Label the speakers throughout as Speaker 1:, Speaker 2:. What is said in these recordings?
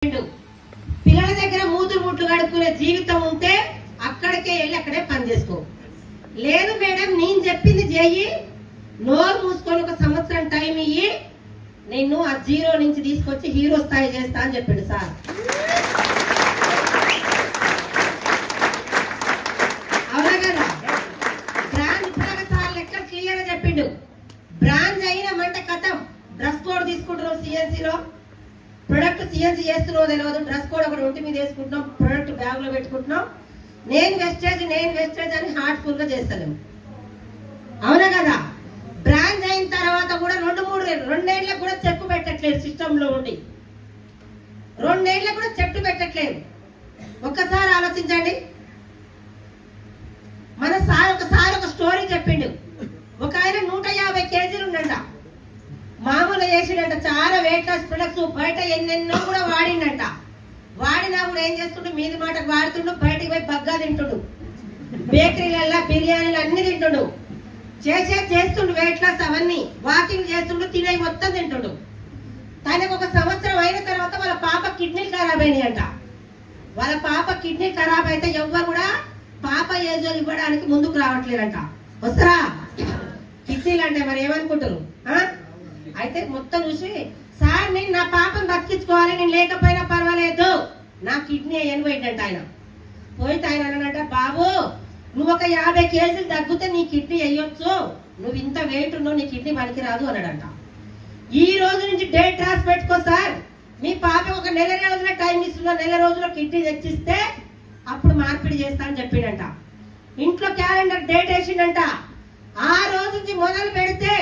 Speaker 1: పిల్లల దగ్గర మూతులు ముట్లు కడుక్కునే జీవితం ఉంటే అక్కడికే వెళ్ళి అక్కడే పని చేసుకో. లేదు మేడం నేను చెప్పింది చెయ్యి, నోరు మూసుకొని ఒక సంవత్సరం టైం ఇయ్యి, నిన్ను ఆ జీరో నుంచి తీసుకొచ్చి హీరో స్థాయి చేస్తా అని చెప్పిండు సార్. అవునా కదా? బ్రాండ్ ఇప్పుడు సార్ లెక్క క్లియర్ గా చెప్పిండు. బ్రాండ్ అయిన మంట కథం. డ్రెస్ కోడ్ తీసుకుంటున్నాం సిఎన్సీలో, ప్రొడక్ట్ సిఎన్సీ చేస్తున్నావు తెలియదు, డ్రెస్ కోడ్ ఒకటి ఒంటి మీద వేసుకుంటున్నాం, ప్రొడక్ట్ బ్యాగ్ లో పెట్టుకుంటున్నాం. నేను వెస్టేజ్ అని హార్ట్ఫుల్ గా చేస్తాను. అవునా కదా? బ్రాండ్ అయిన తర్వాత కూడా రెండేళ్లకు కూడా చెక్కు పెట్టట్లేదు సిస్టమ్ లో ఉండి, రెండేళ్లకు కూడా చెట్టు పెట్టట్లేదు. ఒక్కసారి ఆలోచించండి. మన సార్ ఒకసారి ఒక స్టోరీ చెప్పిండు. ఒక ఆయన 150 కేజీలు ఉండంట, మామూలు చేసిండంట, చాలా వెయిట్ లాస్ ప్రొడక్ట్స్ బయట ఎన్నెన్నో కూడా వాడిండంట. వాడినా కూడా ఏం చేస్తుండు, మీది మాటకు వాడుతుండు, బయటికి పోయి బగ్గా తింటుండు, బేకరీలల్లా బిర్యానీలు అన్ని తింటుండు, చేస్తుండు వెయిట్ లాస్ అవన్నీ, వాకింగ్ చేస్తుండు, తినే మొత్తం తింటుండు. తనకు ఒక సంవత్సరం అయిన తర్వాత వాళ్ళ పాప కిడ్నీలు ఖరాబ్ అయినాయి అంట. వాళ్ళ పాప కిడ్నీ ఖరాబ్ అయితే ఎవ్వరు కూడా పాప ఏజోలు ఇవ్వడానికి ముందుకు రావట్లేదంట. వస్తారా కిడ్నీలు అంటే మరి ఏమనుకుంటారు? అయితే మొత్తం చూసి, సార్ నేను నా పాపను బతికించుకోవాలి, నేను లేకపోయినా పర్వాలేదు, నా కిడ్నీ ఎనిపోయిందంట. ఆయన పోయితే ఆయన అన్నాడంట, బాబు నువ్వు ఒక 50 కేజీలు తగ్గితే నీ కిడ్నీ వేయొచ్చు, నువ్వు ఇంత వెయిట్ ఉన్నావు, నీ కిడ్నీ పనికిరాదు అన్నాడంట. ఈ రోజు నుంచి డేట్ రాసి పెట్టుకో సార్, మీ పాప ఒక నెల రోజుల టైం ఇస్తున్నా, నెల రోజుల కిడ్నీ తెచ్చిస్తే అప్పుడు మార్పిడి చేస్తా అని చెప్పిండంట. ఇంట్లో క్యాలెండర్ డేట్ వేసిండంట. ఆ రోజు నుంచి మొదలు పెడితే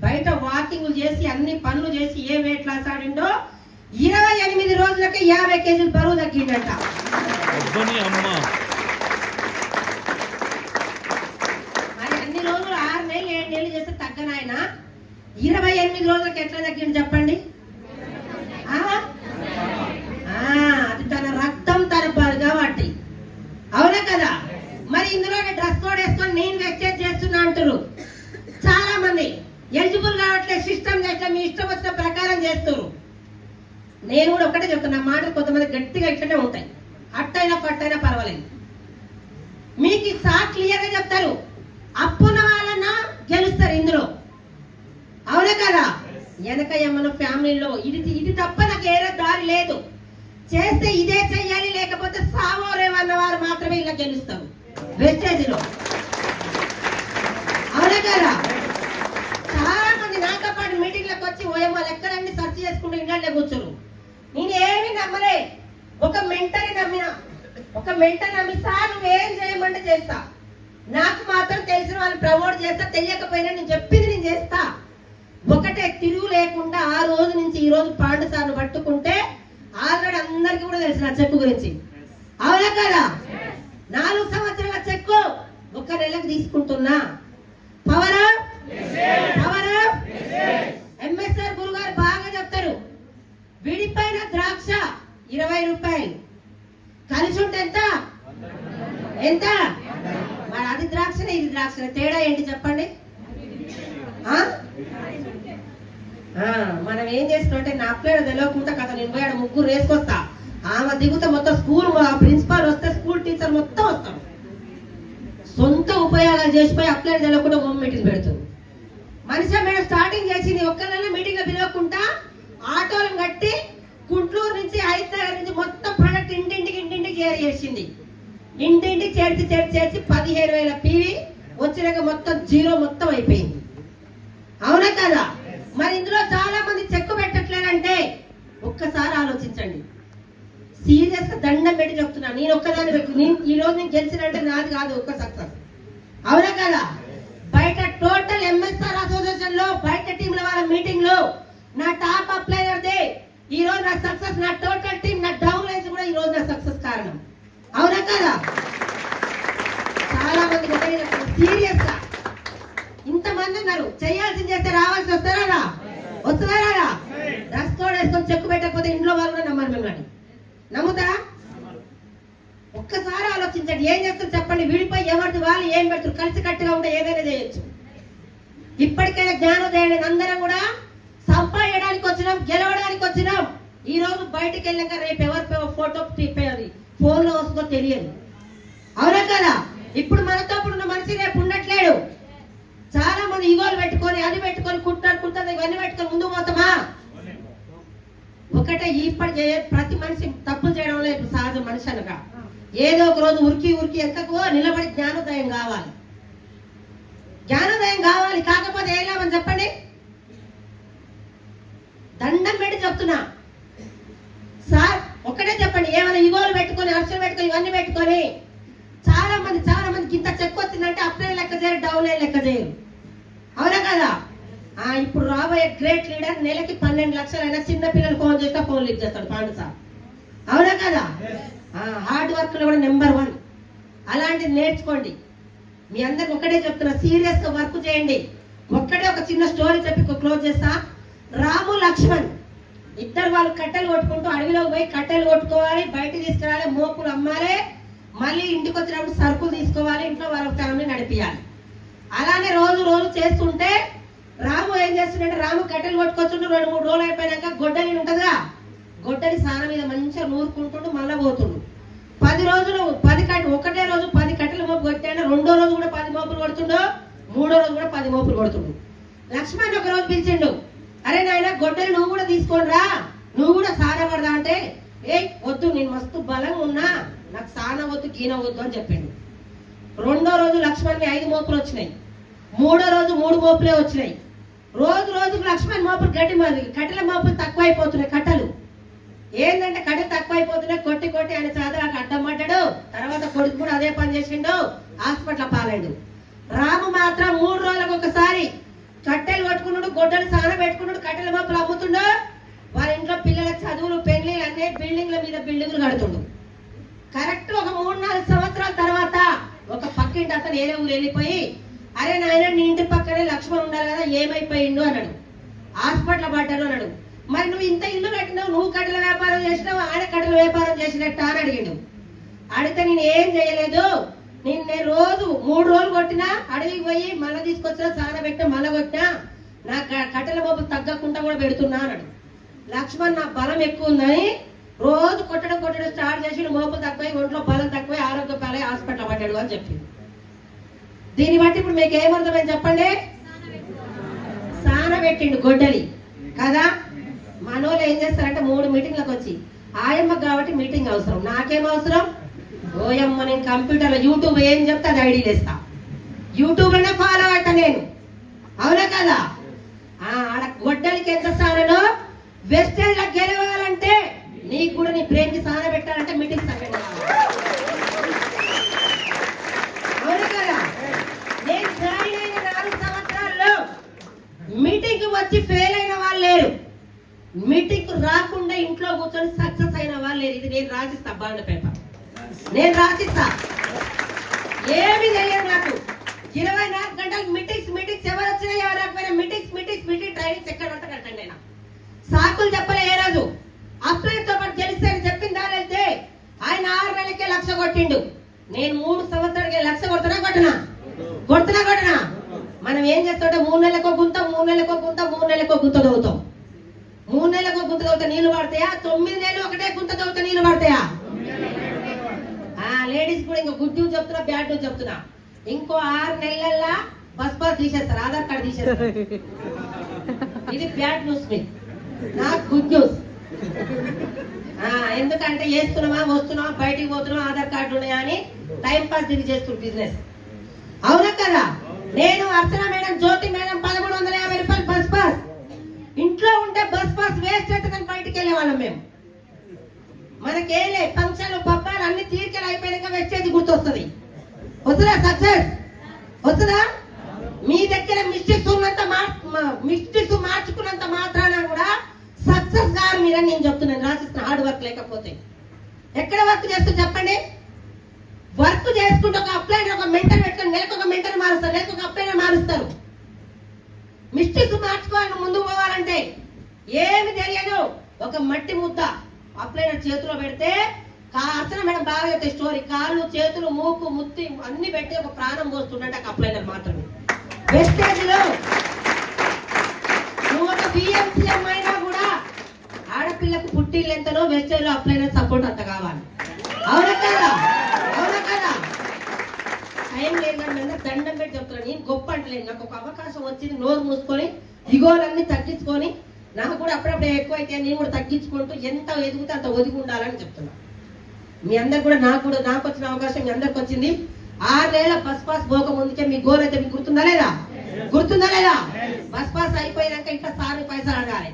Speaker 1: బయట వాకింగ్ చేసి అన్ని పనులు చేసి ఏ వెయిట్ లాస్ ఆడిండో 28 రోజులకి 50 కేజీలు బరువు తగ్గిండంట. మరి అన్ని రోజులు 6 నెలలు 7 నెలలు చేస్తే తగ్గనాయన 28 రోజులకి ఎట్లా తగ్గిండు చెప్పండి? అది తన రక్తం తరపాలి కాబట్టి. అవునా కదా? మరి ఇందులో డ్రెస్ కోడ్ వేసుకొని నేను వెస్టేజ్ చేస్తున్నా అంటారు చాలా మంది. ఎలిజిబుల్ కావట్లేదు, సిస్టమ్ చేస్తే మీ ఇష్టం వచ్చిన ప్రకారం చేస్తారు. నేను కూడా ఒకటే చెప్తున్నా, మాటలు కొంతమంది గట్టిగా ఇట్లనే ఉంటాయి, అట్టైనా పట్టైనా పర్వాలేదు. మీకు సార్ క్లియర్ గా చెప్తారు, అప్పున్న వాళ్ళన గెలుస్తారు ఇందులో. అవునా కదా? వెనక ఏమన్నా ఫ్యామిలీలో ఇది తప్ప నాకు ఏదో దారి లేదు, చేస్తే ఇదే చెయ్యాలి, లేకపోతే సావోరేవన్న వారు మాత్రమే ఇలా గెలుస్తారు వెస్టేజ్ లో. అవునా కదా? చాలా మంది నాతో పాటు మీటింగ్లకు వచ్చి ఓయమ్మ లెక్కలన్నీ సెర్చ్ చేసుకుంటూ ఇంట్లో కూర్చోరు. నేను ఏమి నమ్మలే, ఒక మెంటర్ నమ్మి సార్ నువ్వేం చేయమంటే చేస్తా, నాకు మాత్రం తెలిసిన వాళ్ళు ప్రమోట్ చేస్తా, తెలియకపోయినా నేను చెప్పింది నేను చేస్తా. ఒకటే తిరుగు లేకుండా ఆ రోజు నుంచి ఈ రోజు పాండు సార్ను పట్టుకుంటే ఆల్రెడీ అందరికీ కూడా తెలిసిన చెక్కు గురించి. అవునా కదా? 4 సంవత్సరాల చెక్కు 1 నెలకు తీసుకుంటున్నా. పవర్ ఎంఎస్ఆర్ గురుగారు బాగా చెప్తారు, విడిపోయిన ద్రాక్ష 20 రూపాయలు, కలిసి ఉంటే ఎంత? మరి అది ద్రాక్షనే ఇది ద్రాక్షనే, తేడా ఏంటి చెప్పండి? మనం ఏం చేస్తున్నాం, నా ప్లేడు తెలియకుండా కదా, నేను పోయాడు 3 వేసుకొస్తా, ఆమె దిగుతా మొత్తం స్కూల్ ప్రిన్సిపాల్ వస్తే స్కూల్ టీచర్ మొత్తం వస్తాం, సొంత ఉపయోగాలు చేసిపోయి అప్లై తెలియకుండా హోమ్ మీటింగ్ పెడుతుంది. మనిషి మేడం స్టార్టింగ్ చేసింది, ఒక్కళ్ళనే మీటింగ్ లో పిలవకుండా ఆటోలను కట్టి గుంటూరు నుంచి హైదరాబాద్ నుంచి మొత్తం ప్రొడక్ట్ ఇంటింటికి చేసింది. ఇంటింటికి చేర్చి 15,000 పీవీ వచ్చినాక మొత్తం జీరో మొత్తం అయిపోయింది. అవునా కదా? మరి ఇందులో చాలా మంది చెక్కు పెట్టట్లేదంటే ఒక్కసారి ఆలోచించండి. సీరియస్ గా దండం పెట్టి చెప్తున్నా, నేను ఒక్కదాన్ని ఈ రోజు నేను గెలిచినంటే నాది కాదు ఒక్క సక్సెస్. అవునా కదా? బయట టోటల్ ఎంఎస్ఆర్ అసోసియేషన్ లో బయట టీంల వాళ్ళ మీటింగ్ లో నా టాప్ అప్లైనర్ దే ఈ రోజు నా సక్సెస్, నా టోటల్ టీం, నా డౌన్ లైన్స్ కూడా ఈ రోజు నా సక్సెస్ కారణం. అవునా కదా? చాలా మంది సీరియస్ గా ఇంతమంది ఉన్నారు, చేయాల్సింది చేస్తే రావాల్సి వస్తారా? వస్తున్నారా? డ్రెస్ కోడ్ వేసుకొని చెక్కు పెట్టకపోతే ఇంట్లో వాళ్ళు కూడా నమ్మరు. మిమ్మల్ని నమ్ముతారా? ఒక్కసారి ఆలోచించండి, ఏం చేస్తారు చెప్పండి? విడిపోయి ఎవరిది వాళ్ళు ఏం పెడతారు? కలిసి కట్టుగా ఉంటే ఏదైనా చేయొచ్చు. ఇప్పటికైనా జ్ఞానోదయం అందరం కూడా సంపాదించడానికి వచ్చినాం, గెలవడానికి వచ్చినాం. ఈ రోజు బయటికి వెళ్ళాక రేపు ఎవరి ఫోటో ఫోన్ లో వస్తుందో తెలియదు. అవునా కదా? ఇప్పుడు మనతో ఉన్న మనిషి రేపు ఉండట్లేడు. చాలా మంది ఈగోలు పెట్టుకొని అది పెట్టుకొని కుట్టారు ఇవన్నీ పెట్టుకొని ముందు పోతామా? ఒకటే ఇప్పటికే ప్రతి మనిషి తప్పులు చేయడం లేదు సహజ మనిషి అనగా. ఏదో ఒక రోజు ఉరికి ఎంతకు నిలబడి జ్ఞానోదయం కావాలి. జ్ఞానోదయం కావాలి. కాకపోతే ఏం లాభం చెప్పండి? దండం పెట్టి చెప్తున్నా సార్, ఒక్కటే చెప్పండి. ఏమైనా ఈగోలు పెట్టుకొని అర్చలు పెట్టుకొని ఇవన్నీ పెట్టుకొని చాలా మందికి ఇంత చెక్ వచ్చిందంటే అప్లై లెక్క చేయరు, డౌన్ లైన్ లెక్క చేయరు. అవునా కదా? ఇప్పుడు రాబోయే గ్రేట్ లీడర్ నెలకి 12 లక్షలైనా చిన్న పిల్లలు ఫోన్ చేస్తే ఫోన్ లిఫ్ట్ చేస్తాడు పాండు సార్. అవునా కదా? హార్డ్ వర్క్ లో కూడా నెంబర్ 1. అలాంటిది నేర్చుకోండి. మీ అందరికి ఒకటే చెప్తున్నా, సీరియస్ గా వర్క్ చేయండి. ఒక్కడే ఒక చిన్న స్టోరీ చెప్పి క్లోజ్ చేస్తా. రాము లక్ష్మణ్ ఇద్దరు వాళ్ళు కట్టెలు కొట్టుకుంటూ అడవిలోకి పోయి కట్టెలు కొట్టుకోవాలి, బయటకు తీసుకురావాలి, మోపులు అమ్మాలి, మళ్ళీ ఇంటికి వచ్చినప్పుడు సరుకులు తీసుకోవాలి, ఇంట్లో వాళ్ళ ఫ్యామిలీ నడిపియాలి. అలానే రోజు చేస్తుంటే రాము ఏం చేస్తుంటే, రాము కట్టెలు కొట్టుకొచ్చుంటూ 2-3 రోజులు అయిపోయినాక గొడ్డలి ఉంటుందిగా, గొడ్డలి సాన మీద మంచిగా నూరుకుంటుండు, మళ్ళా పోతుండు. 10 రోజులు ఒకటే రోజు 10 కట్టెల మోపు కొట్టాడు. 2వ రోజు కూడా 10 మోపులు కొడుతుండు, 3వ రోజు కూడా 10 మోపులు కొడుతుండు. లక్ష్మణ్ ఒక రోజు పిలిచిండు, అరే నాయన గొడ్డలి నువ్వు కూడా తీసుకోండిరా, నువ్వు కూడా సాన పడదా అంటే, వద్దు నేను మస్తు బలంగా ఉన్నా, నాకు సాన వద్దు గీన వద్దు అని చెప్పిండు. 2వ రోజు లక్ష్మణ్కి 5 మోపులు వచ్చినాయి. 3వ రోజు 3 మోపులే వచ్చినాయి. రోజుకు లక్ష్మణ్ మోపులు కట్టెల మోపులు తక్కువ అయిపోతున్నాయి. కట్టెలు ఏంటంటే కట్టెలు తక్కువ అయిపోతున్నాయి. కొట్టి ఆయన చాదరాకు అడ్డం పడ్డాడు. తర్వాత కొడుకు కూడా అదే పని చేసిండు, హాస్పిటల్ పాలైండు. రాము మాత్రం 3 రోజులకు ఒకసారి కట్టెలు కొట్టుకున్నాడు, గొడ్డలు సాన పెట్టుకున్నాడు, కట్టెల మోపులు అమ్ముతుండు. వాళ్ళ ఇంట్లో పిల్లల చదువులు పెళ్లిళ్ళు అన్నీ బిల్డింగ్ల మీద బిల్డింగ్లు కడుతుండు. కరెక్ట్ ఒక 3-4 సంవత్సరాల తర్వాత ఒక పక్కింటి అతను ఏదో ఊరు వెళ్ళిపోయి, అరే నాయన నీ ఇంటి పక్కనే లక్ష్మణ్ ఉండాలి కదా, ఏమైపోయిండు అన్నాడు. హాస్పిటల్ పడ్డాడు అన్నాడు. మరి నువ్వు ఇంత ఇల్లు కట్టినావు, నువ్వు కట్టెల వ్యాపారం చేసినావు, ఆయన కట్టెల వ్యాపారం చేసినట్ట అని అడిగిండు. అడిగితే నేను ఏం చేయలేదు, నేను రోజు 3 రోజులు కొట్టినా, అడవికి పోయి మళ్ళీ తీసుకొచ్చినా, సాన పెట్టినా, మళ్ళీ కొట్టినా, నా కట్టెల మోపు తగ్గకుండా కూడా పెడుతున్నా అన్నాడు. లక్ష్మణ్ నా బలం ఎక్కువ ఉందని రోజు కొట్టడం స్టార్ట్ చేసి మోపు తక్కువ, ఒంట్లో బలం తక్కువ, ఆరోగ్య పాలై హాస్పిటల్ పడ్డాడు అని చెప్పింది. దీన్ని బట్టి ఇప్పుడు మీకు ఏమర్థమైంది చెప్పండి? సాన పెట్టిండు గొడ్డలి కదా. మనోళ్ళు ఏం చేస్తారంటే 3 మీటింగ్లకు వచ్చి, ఆయమ్మ కాబట్టి మీటింగ్ అవసరం, నాకేం అవసరం? ఓయమ్మ నేను కంప్యూటర్లో యూట్యూబ్ ఏం చెప్తే అది ఐడీలు ఇస్తా, యూట్యూబ్ లోనే ఫాలో అవుతా నేను. అవునా కదా? ఆడ గొడ్డలికి ఎంత సానో వెస్టేజ్ లో గెలవాలంటే నీకు కూడా నీ బ్రెయిన్ కి సాన పెట్టాలంటే మీటింగ్ సభ్యులు. అవునా కదా? నేను జాయిన్ అయిన 4 సంవత్సరాల్లో మీటింగ్ వచ్చి ఫెయిల్ అయిన వాళ్ళు లేరు, మీటింగ్ రాకుండా ఇంట్లో కూర్చొని సక్సెస్ అయిన వాళ్ళు లేరు. ఇది నేను రాసిస్తా, బాండ్ పేపర్ నేను రాసిస్తా. ఏమి తెలియదు నాకు. 24 గంటలు మీటింగ్స్ ఎవరు వచ్చినా ఎవరు రాకపోయినా మీటింగ్స్ ట్రైనింగ్స్ ఎక్కడ ఉంటా కట్టండి. సాకులు చెప్పలే ఏ రోజు. అప్లైన్ తో పాటు గెలిస్తే చెప్పిందా వెళ్తే ఆయన 6 నెలలకే 1,00,000 కొట్టిండు. నేను 3 సంవత్సరాలకే 1,00,000 కొడుతున్నా. మనం ఏం చేస్తుంటే 3 నెలలకో గుంత 3 నెలలకో గుంత 3 నెలలకో గుంత దవ్వుతాం. 3 నెలలకో గుంత దవ్వుతా నీళ్లు పడతాయా? 9 నెలలు ఒకటే గుంత దవ్వుతా నీళ్లు పడతాయా? లేడీస్ కూడా ఇంకో గుడ్ న్యూస్ చెప్తున్నా, బ్యాడ్ న్యూస్ చెప్తున్నా. ఇంకో 6 నెలల్లో బస్ పాస్ తీసేస్తారు, ఆధార్ కార్డు తీసేస్తారు. ఇది బ్యాడ్ న్యూస్, నాకు గుడ్ న్యూస్. ఎందుకంటే వేస్తున్నామా వస్తున్నామా బయటికి పోతున్నామా ఆధార్ కార్డు ఉన్నాయా అని టైం పాస్ తిరిగి చేస్తున్నారు బిజినెస్. అవునా కదా? నేను అర్చన మేడం, జ్యోతి మేడం 1,350 రూపాయలు బస్ పాస్. ఇంట్లో ఉంటే బస్ పాస్ వేస్ట్ అవుతుందని బయటికి వెళ్ళే వాళ్ళం మేము. మనకేలే ఫంక్షన్లు పబ్బాలు అన్ని తీరికలు అయిపోయాక వెస్టేజ్ గుర్తొస్తుంది. వస్తుందా సక్సెస్? వస్తుందా? మీ దగ్గర మిస్టేక్స్ మార్చుకున్నంత మాత్రాన కూడా సక్సెస్ కాదు మీరని నేను చెప్తున్నాను. రాసిస్తున్న హార్డ్ వర్క్ లేకపోతే ఎక్కడ వర్క్ చేస్తూ చెప్పండి? వర్క్ చేసుకుంటే ఒక అప్లైన్ ఒక మెంటర్ పెట్టుకొని నెలకు ఒక మెంటర్ మారుస్తారు, లేక ఒక అప్లైన్ మారుస్తారు. మిస్టేక్స్ మార్చుకోవాలి ముందుకు పోవాలంటే. ఏమి తెలియదు, ఒక మట్టి ముద్ద అప్లైనర్ చేతిలో పెడితే అర్చన మేడం బాగా చెప్తే స్టోరీ, కాళ్ళు చేతులు మూకు ముత్తి అన్ని పెట్టి ఒక ప్రాణం పోస్తుండే అప్లైనర్ మాత్రమే. వెస్టేజ్ లో నువ్వు ఒక బిఎంసీఎం అయినా కూడా ఆడపిల్ల ఆడపిల్లకు పుట్టిల్లు ఎంతనో వెస్టేజ్ లో అప్లైన సపోర్ట్ అంత కావాలి. అవునా కదా? అవునా కదా? టైం లేదని దండం పెట్టి చెప్తున్నాను. నేను గొప్ప అంటలేను. నాకు ఒక అవకాశం వచ్చింది, నోరు మూసుకొని ఇగోలన్నీ తగ్గించుకొని, నాకు కూడా అప్పుడప్పుడు ఎక్కువైతే నేను కూడా తగ్గించుకుంటూ ఎంత ఎదుగుతే అంత ఒదిగి ఉండాలని చెప్తున్నా. మీ అందరు కూడా నాకు వచ్చిన అవకాశం మీ అందరికి వచ్చింది. 6 ఏళ్ల బస్ పాస్ పోక ముందుకే మీ గోల్ అయితే మీకు గుర్తుందా లేదా? గుర్తుందా లేదా? బస్ పాస్ అయిపోయినాక ఇంట్లో సార్ పైసలు అడగాలి.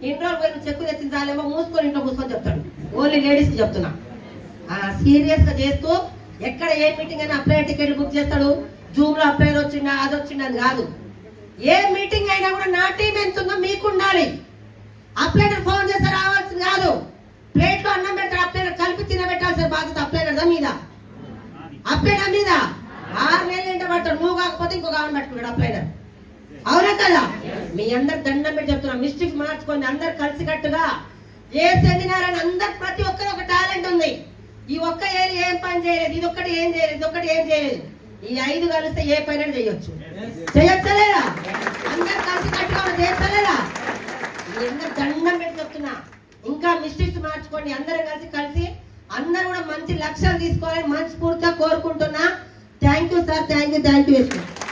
Speaker 1: ఇన్ని రోజులు పోయి చెక్కు తెచ్చించాలేమో మూసుకొని ఇంట్లో మూసుకొని చెప్తాడు. ఓన్లీ లేడీస్ కి చెప్తున్నా. సీరియస్ గా చేస్తూ ఎక్కడ ఏ మీటింగ్ అయినా అప్లై టికెట్ బుక్ చేస్తాడు. జూమ్ లో అప్లై వచ్చిందా అది వచ్చింది అని కాదు. ఏ మీటింగ్ అయినా కూడా నా టీం ఎంత ఉందో మీకు ఉండాలి. అప్లైనర్ ఫోన్ చేస్తే రావాల్సింది కాదు. ప్లేట్ లో అన్నం పెడతాడు, అప్లైనర్ కలిపి తినబెట్టాల్సిన బాధ్యత అప్లైనర్ మీద. అప్లైనర్ మీద 6 నెలలు ఎంట పడతాడు. నువ్వు కాకపోతే ఇంకొక ఆమె పెట్టుకున్నాడు అప్లైనర్. అవునా కదా? మీ అందరు దండం పెట్టి చెప్తున్నా, మిస్టేక్ మార్చుకోండి. అందరు కలిసి కట్టుగా ఏ సెమినార్ అని అందరు ప్రతి ఒక్కరు ఒక టాలెంట్ ఉంది. ఈ ఒక్క ఏరియా ఏం పని చేయలేదు, ఇది ఒక్కటి ఏం చేయలేదు, ఇది ఒక్కటి ఏం చేయలేదు. ఈ 5 కలిస్తే ఏ పైన చేయొచ్చు. చేయొచ్చలేదా? అందరు కలిసి కట్టుగా చేయొచ్చలేదా? మీ అందరు దండం పెట్టి చెప్తున్నా, ఇంకా మిస్టేక్స్ మార్చుకోండి. అందరం కలిసి అందరూ కూడా మంచి లక్ష్యాలు తీసుకోవాలని మనస్ఫూర్తిగా కోరుకుంటున్నా. Thank you sir. Thank you.